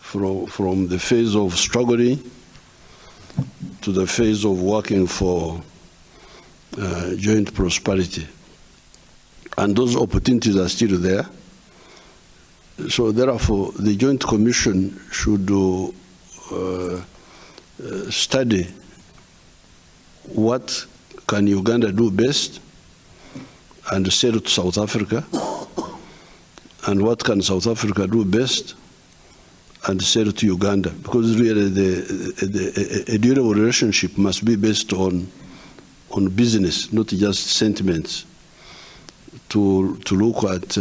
from the phase of struggling to the phase of working for joint prosperity. And those opportunities are still there. So therefore, the Joint Commission should study what can Uganda do best and sell to South Africa, and what can South Africa do best and sell to Uganda. Because really a durable relationship must be based on business, not just sentiments. To look at,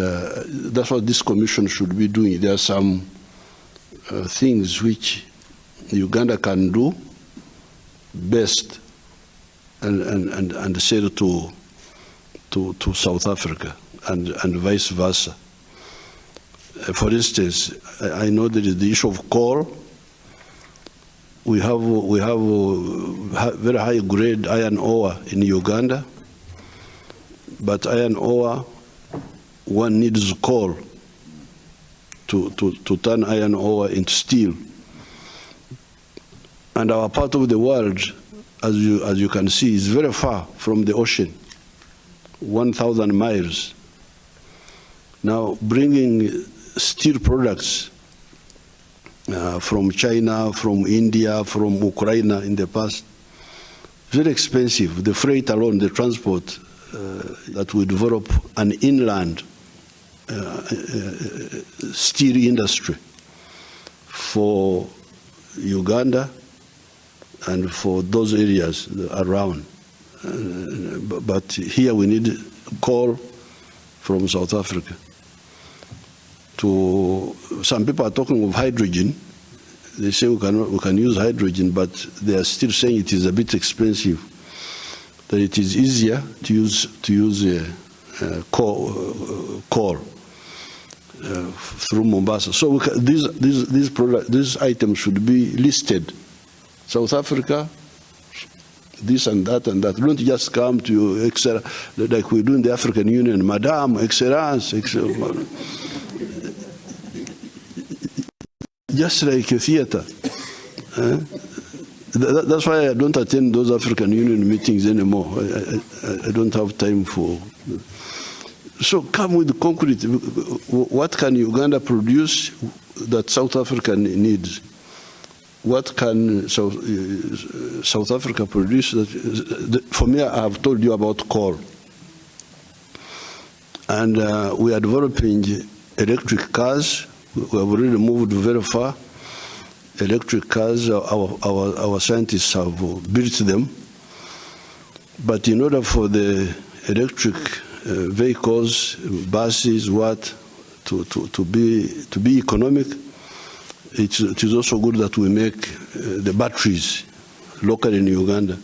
that's what this commission should be doing. There are some things which Uganda can do best and sell to South Africa and vice versa. For instance, I know there is the issue of coal. We have very high grade iron ore in Uganda, but iron ore, one needs coal to turn iron ore into steel. And our part of the world, as you can see, is very far from the ocean, 1,000 miles. Now, bringing steel products from China, from India, from Ukraine in the past, very expensive. The freight alone, the transport, that will develop an inland steel industry for Uganda and for those areas around. But here we need coal from South Africa. Some people are talking of hydrogen. They say we can use hydrogen, but they are still saying it is a bit expensive. That it is easier to use coal through Mombasa. So these items should be listed. South Africa, this and that and that. Don't just come to like we do in the African Union, Madame, Excellence, just like a theater. That's why I don't attend those African Union meetings anymore. I don't have time for. So come with concrete. What can Uganda produce that South Africa needs? What can South Africa produce? For me, I have told you about coal. And we are developing electric cars. We have already moved very far. Electric cars, our scientists have built them. But in order for the electric vehicles, buses, to be economic, it is also good that we make the batteries locally in Uganda.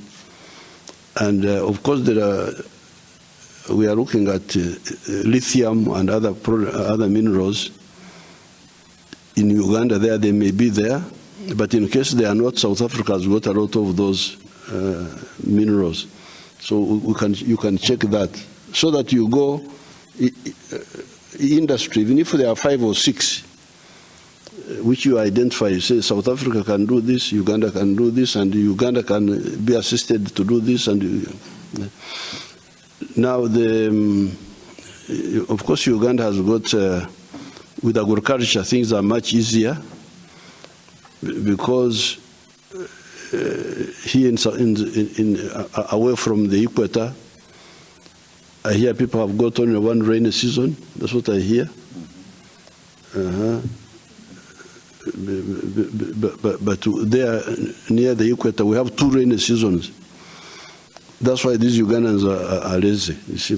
And of course, we are looking at lithium and other minerals in Uganda. They may be there, but in case they are not, South Africa has got a lot of those minerals. So you can check that, so that you go industry, even if there are 5 or 6, which you identify, you say South Africa can do this, Uganda can do this, and Uganda can be assisted to do this. And now, of course, Uganda has got, with agriculture, things are much easier, because here away from the equator, I hear people have got only one rainy season. That's what I hear. But there, near the equator, we have 2 rainy seasons. That's why these Ugandans are lazy, you see,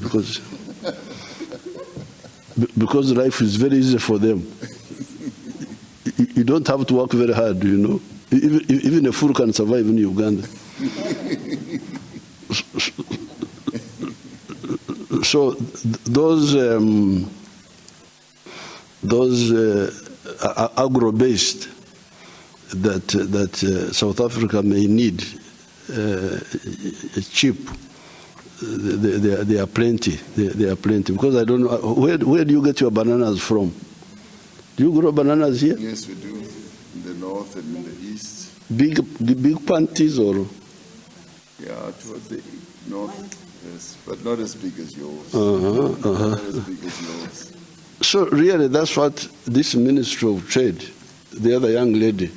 because life is very easy for them. You don't have to work very hard, you know. Even a fool can survive in Uganda. So those agro-based that South Africa may need cheap. They are plenty. They are plenty. Because I don't know, where do you get your bananas from? Do you grow bananas here? Yes, we do. in the north and in the east. Big panties or? Yeah, towards the north, yes, but not as big as yours. Not as big as yours. So really, that's what this Minister of Trade, the other young lady,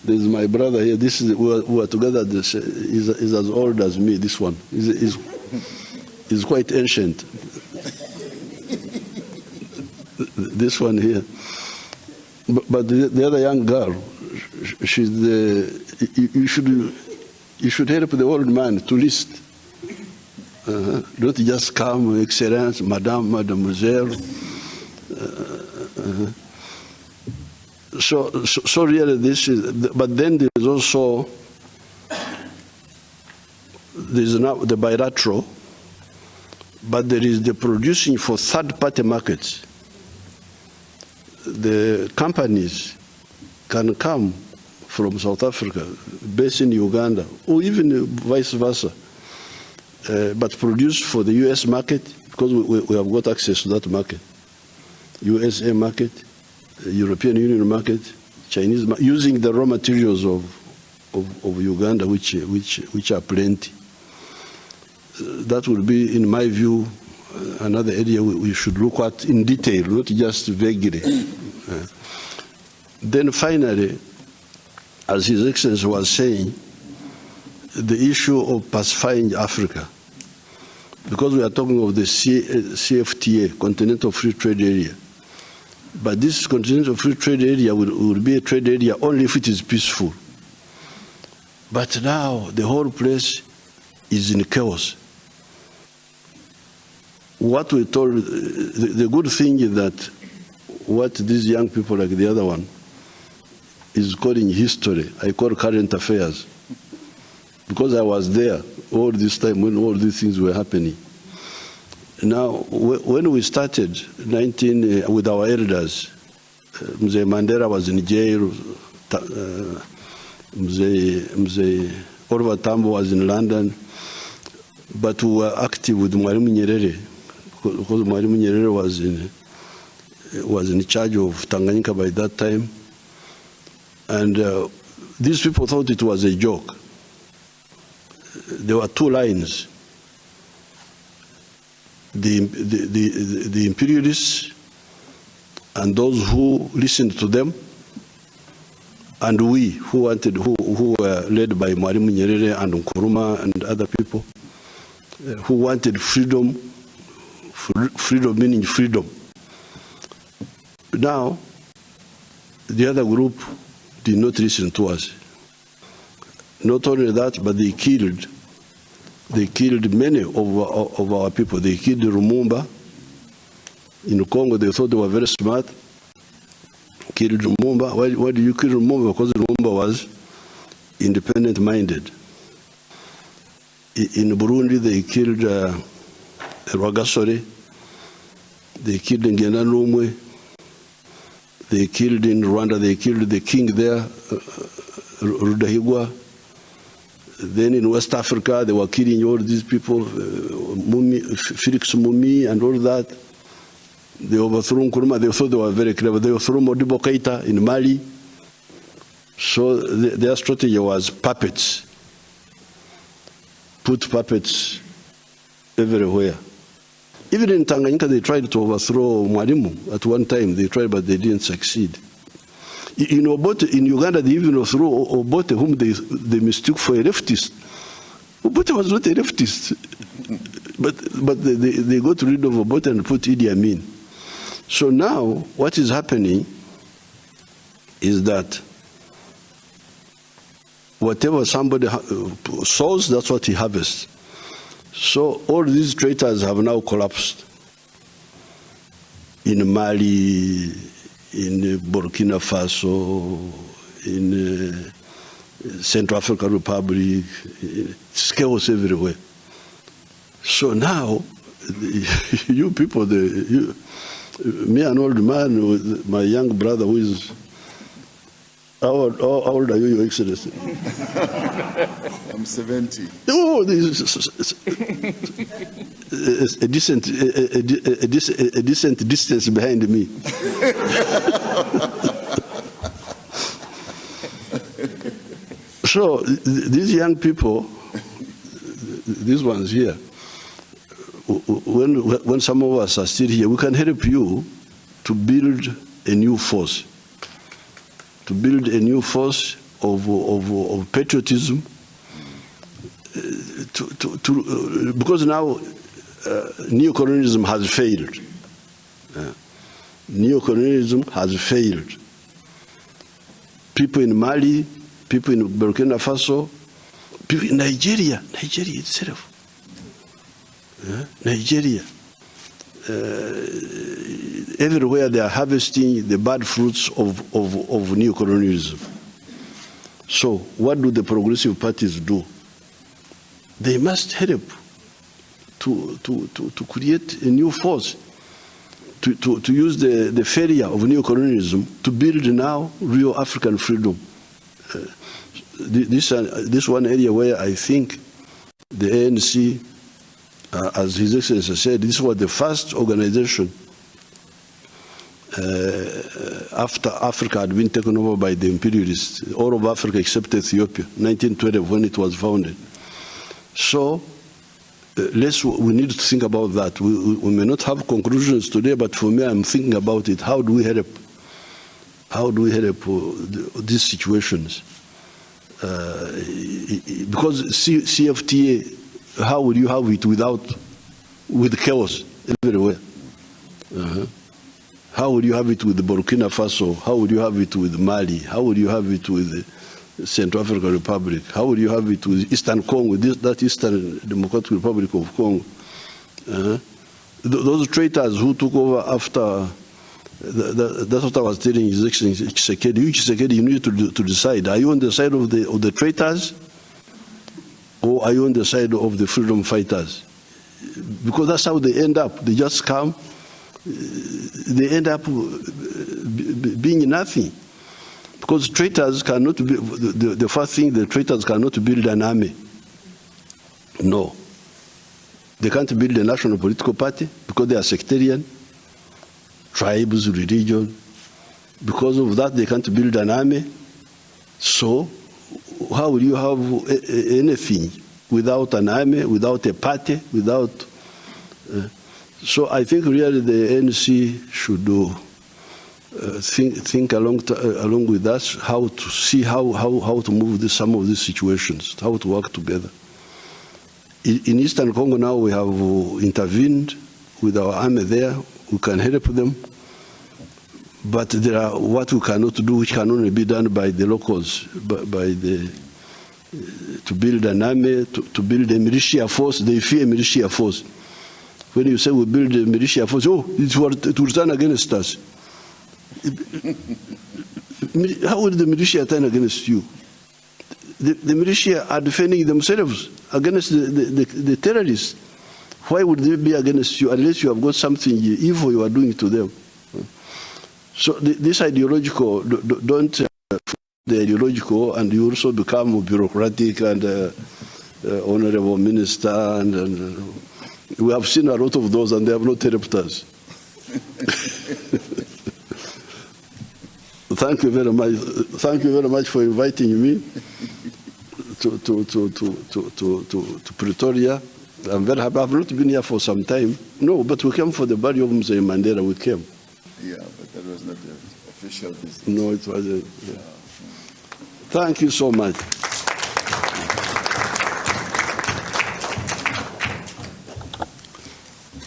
there's my brother here, this is, we are together, this is as old as me, this one. He's quite ancient. This one here. But the other young girl, she's you should help the old man to list. Don't just come, Excellence, Madame, Mademoiselle. So really this is, but then there's also, there's now the bilateral, but there is the producing for third-party markets. The companies can come from South Africa, based in Uganda, or even vice versa, but produce for the US market, because we have got access to that market. USA market, European Union market, Chinese market, using the raw materials of Uganda, which are plenty. That will be, in my view, another area we should look at in detail, not just vaguely. Then finally, as His Excellency was saying, the issue of pacifying Africa, because we are talking of the CFTA, Continental Free Trade Area. But this Continental Free Trade Area will be a trade area only if it is peaceful. But now the whole place is in chaos. What we told, the good thing is that what these young people like the other one is calling history, I call current affairs. Because I was there all this time when all these things were happening. Now, when we started with our elders, Mzee Mandela was in jail, Mzee Oliver Tambo was in London, but we were active with Mwalimu Nyerere, because Mwalimu Nyerere was in charge of Tanganyika by that time. And these people thought it was a joke. There were two lines. The imperialists and those who listened to them, and we who were led by Mwalimu Nyerere and Nkrumah and other people, who wanted freedom, freedom meaning freedom. Now, the other group did not listen to us. Not only that, but they killed many of our people. They killed Lumumba. In Congo, they thought they were very smart. Killed Lumumba. Why did you kill Lumumba? Because Lumumba was independent-minded. In Burundi, they killed Rwagasore. They killed Ngenanumwe. They killed in Rwanda, they killed the king there, Rudahigwa. Then in West Africa, they were killing all these people, Felix Mumi and all that. They overthrew Nkrumah. They thought they were very clever. They overthrew Modibo Keita in Mali. So their strategy was puppets. Put puppets everywhere. Even in Tanganyika, they tried to overthrow Mwalimu at one time. They tried, but they didn't succeed. In Obote, in Uganda, they even overthrew Obote, whom they mistook for a leftist. Obote was not a leftist. But they got rid of Obote and put Idi Amin. So now, what is happening is that whatever somebody sows, that's what he harvests. So all these traitors have now collapsed. In Mali, in Burkina Faso, in Central African Republic, it's chaos everywhere. So now, you people, me an old man, with my young brother who is, how old are you, Your Excellency? I'm 70. Oh, this is a decent distance behind me. So these young people, these ones here, when some of us are still here, we can help you to build a new force, of patriotism, because now neo-colonialism has failed. Neo-colonialism has failed. People in Mali, people in Burkina Faso, people in Nigeria itself. Nigeria. Everywhere they are harvesting the bad fruits of neo-colonialism. So what do the progressive parties do? They must help to create a new force, to use the failure of neo-colonialism to build now real African freedom. This one area where I think the ANC, as His Excellency said, this was the first organization after Africa had been taken over by the imperialists, all of Africa except Ethiopia, 1912 when it was founded. So we need to think about that. We may not have conclusions today, but for me, I'm thinking about it. How do we help? How do we help these situations? Because CFTA, how would you have it with chaos everywhere? How would you have it with Burkina Faso? How would you have it with Mali? How would you have it with Central African Republic? How would you have it with Eastern Congo, that Eastern Democratic Republic of Congo? Those traitors who took over after, that's what I was telling His Excellency Tshisekedi. You need to decide, are you on the side of the traitors, or are you on the side of the freedom fighters? Because that's how they end up. They just come, they end up being nothing. Because traitors cannot be, the first thing, the traitors cannot build an army. No. They can't build a national political party because they are sectarian, tribes, religion. Because of that, they can't build an army. So, how will you have anything without an army, without a party, without... so I think really the ANC should do think along with us how to see how to move some of these situations, how to work together. In Eastern Congo now we have intervened with our army there. We can help them, but there are what we cannot do, which can only be done by the locals, to build an army, to build a militia force. They fear militia force. When you say we build a militia force, oh, it will turn against us. How would the militia turn against you? The militia are defending themselves against the terrorists. Why would they be against you unless you have got something evil you are doing to them? So this ideological, don't the ideological, and you also become bureaucratic and honorable minister, and we have seen a lot of those, and they have not helped us. Thank you very much. Thank you very much for inviting me to Pretoria. I'm very happy. I've not been here for some time. No, but we came for the burial of Mzee Mandela. We came. Yeah, but that was not the official visit. No, it wasn't. Yeah. Thank you so much.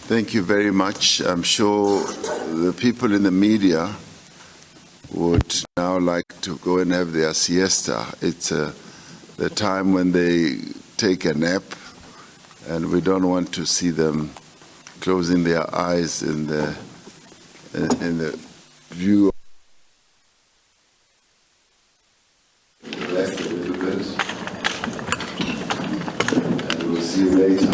Thank you very much. I'm sure the people in the media would now like to go and have their siesta. It's the time when they take a nap, and we don't want to see them closing their eyes in the view. Rest a little bit, and we'll see you later.